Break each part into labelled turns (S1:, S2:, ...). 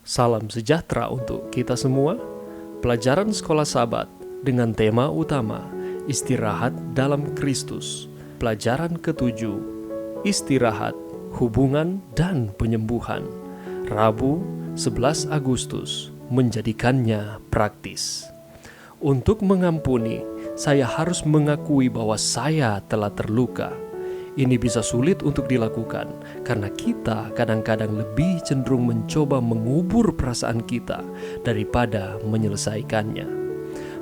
S1: Salam sejahtera untuk kita semua. Pelajaran Sekolah Sabat dengan tema utama Istirahat dalam Kristus. Pelajaran ke-7, Istirahat, Hubungan dan Penyembuhan. Rabu, 11 Agustus, menjadikannya praktis. Untuk mengampuni, saya harus mengakui bahwa saya telah terluka. Ini bisa sulit untuk dilakukan karena kita kadang-kadang lebih cenderung mencoba mengubur perasaan kita daripada menyelesaikannya.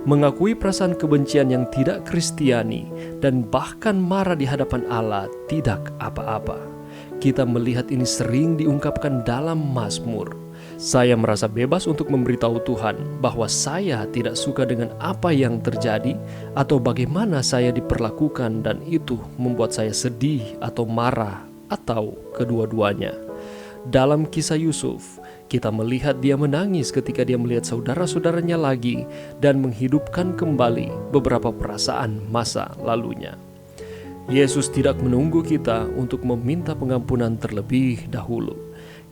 S1: Mengakui perasaan kebencian yang tidak Kristiani dan bahkan marah di hadapan Allah tidak apa-apa. Kita melihat ini sering diungkapkan dalam Mazmur. Saya merasa bebas untuk memberitahu Tuhan bahwa saya tidak suka dengan apa yang terjadi atau bagaimana saya diperlakukan, dan itu membuat saya sedih atau marah atau kedua-duanya. Dalam kisah Yusuf, kita melihat dia menangis ketika dia melihat saudara-saudaranya lagi dan menghidupkan kembali beberapa perasaan masa lalunya. Yesus tidak menunggu kita untuk meminta pengampunan terlebih dahulu.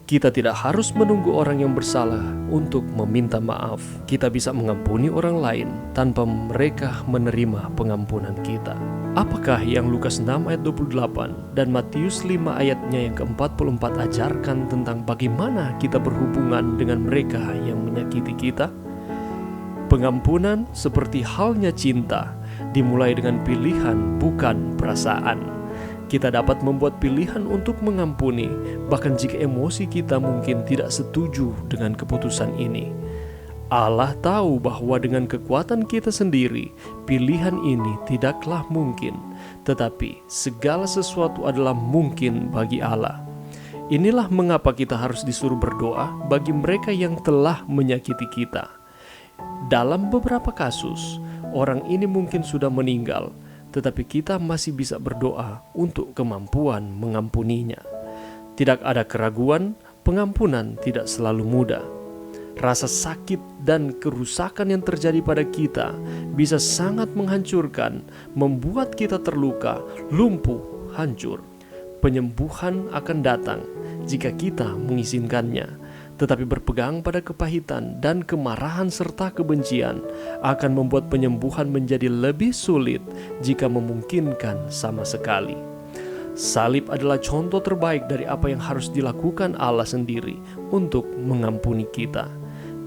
S1: Kita tidak harus menunggu orang yang bersalah untuk meminta maaf. Kita bisa mengampuni orang lain tanpa mereka menerima pengampunan kita. Apakah yang Lukas 6 ayat 28 dan Matius 5 ayatnya yang ke-44 ajarkan tentang bagaimana kita berhubungan dengan mereka yang menyakiti kita? Pengampunan seperti halnya cinta, dimulai dengan pilihan bukan perasaan. Kita dapat membuat pilihan untuk mengampuni, bahkan jika emosi kita mungkin tidak setuju dengan keputusan ini. Allah tahu bahwa dengan kekuatan kita sendiri, pilihan ini tidaklah mungkin, tetapi segala sesuatu adalah mungkin bagi Allah. Inilah mengapa kita harus disuruh berdoa bagi mereka yang telah menyakiti kita. Dalam beberapa kasus, orang ini mungkin sudah meninggal, tetapi kita masih bisa berdoa untuk kemampuan mengampuninya. Tidak ada keraguan, pengampunan tidak selalu mudah. Rasa sakit dan kerusakan yang terjadi pada kita bisa sangat menghancurkan, membuat kita terluka, lumpuh, hancur. Penyembuhan akan datang jika kita mengizinkannya. Tetapi berpegang pada kepahitan dan kemarahan serta kebencian akan membuat penyembuhan menjadi lebih sulit jika memungkinkan sama sekali. Salib adalah contoh terbaik dari apa yang harus dilakukan Allah sendiri untuk mengampuni kita.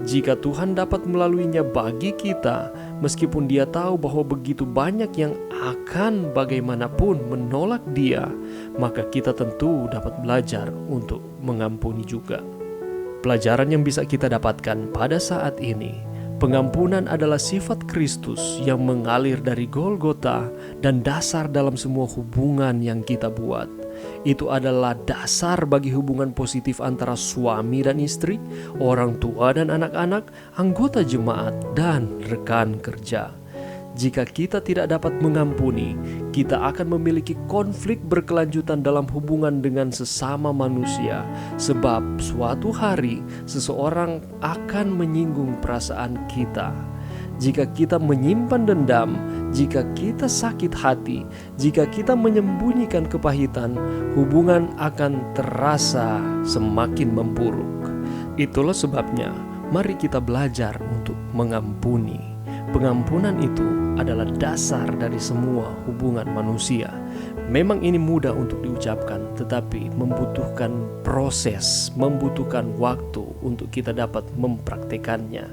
S1: Jika Tuhan dapat melaluinya bagi kita, meskipun Dia tahu bahwa begitu banyak yang akan bagaimanapun menolak Dia, maka kita tentu dapat belajar untuk mengampuni juga. Pelajaran yang bisa kita dapatkan pada saat ini, pengampunan adalah sifat Kristus yang mengalir dari Golgota dan dasar dalam semua hubungan yang kita buat. Itu adalah dasar bagi hubungan positif antara suami dan istri, orang tua dan anak-anak, anggota jemaat, dan rekan kerja. Jika kita tidak dapat mengampuni, kita akan memiliki konflik berkelanjutan dalam hubungan dengan sesama manusia, sebab suatu hari seseorang akan menyinggung perasaan kita. Jika kita menyimpan dendam, jika kita sakit hati, jika kita menyembunyikan kepahitan, hubungan akan terasa semakin memburuk. Itulah sebabnya, mari kita belajar untuk mengampuni. Pengampunan itu adalah dasar dari semua hubungan manusia. Memang ini mudah untuk diucapkan, tetapi membutuhkan proses, membutuhkan waktu untuk kita dapat mempraktekannya.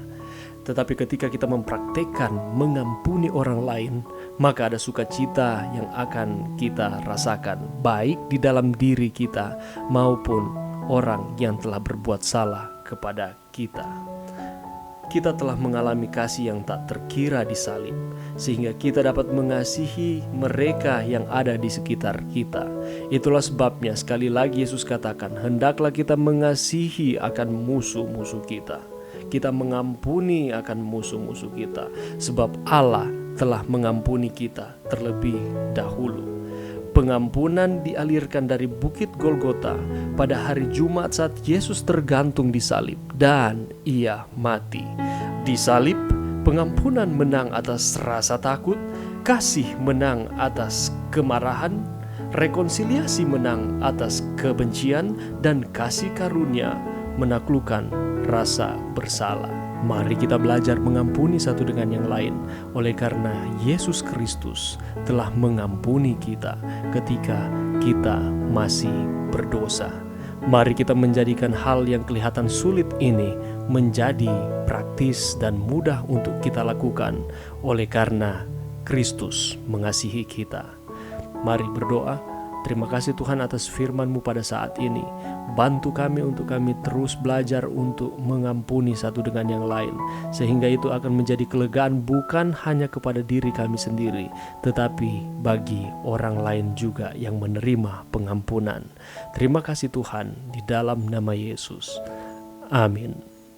S1: Tetapi ketika kita mempraktekkan mengampuni orang lain, maka ada sukacita yang akan kita rasakan, baik di dalam diri kita maupun orang yang telah berbuat salah kepada kita. Kita telah mengalami kasih yang tak terkira di salib, sehingga kita dapat mengasihi mereka yang ada di sekitar kita. Itulah sebabnya sekali lagi Yesus katakan, hendaklah kita mengasihi akan musuh-musuh kita. Kita mengampuni akan musuh-musuh kita, sebab Allah telah mengampuni kita terlebih dahulu. Pengampunan dialirkan dari Bukit Golgota pada hari Jumat saat Yesus tergantung di salib dan Ia mati. Di salib, pengampunan menang atas rasa takut, kasih menang atas kemarahan, rekonsiliasi menang atas kebencian, dan kasih karunia menaklukkan rasa bersalah. Mari kita belajar mengampuni satu dengan yang lain, oleh karena Yesus Kristus telah mengampuni kita ketika kita masih berdosa. Mari kita menjadikan hal yang kelihatan sulit ini menjadi praktis dan mudah untuk kita lakukan, oleh karena Kristus mengasihi kita. Mari berdoa. Terima kasih Tuhan atas firman-Mu pada saat ini. Bantu kami untuk kami terus belajar untuk mengampuni satu dengan yang lain, sehingga itu akan menjadi kelegaan bukan hanya kepada diri kami sendiri, tetapi bagi orang lain juga yang menerima pengampunan. Terima kasih Tuhan, di dalam nama Yesus. Amin.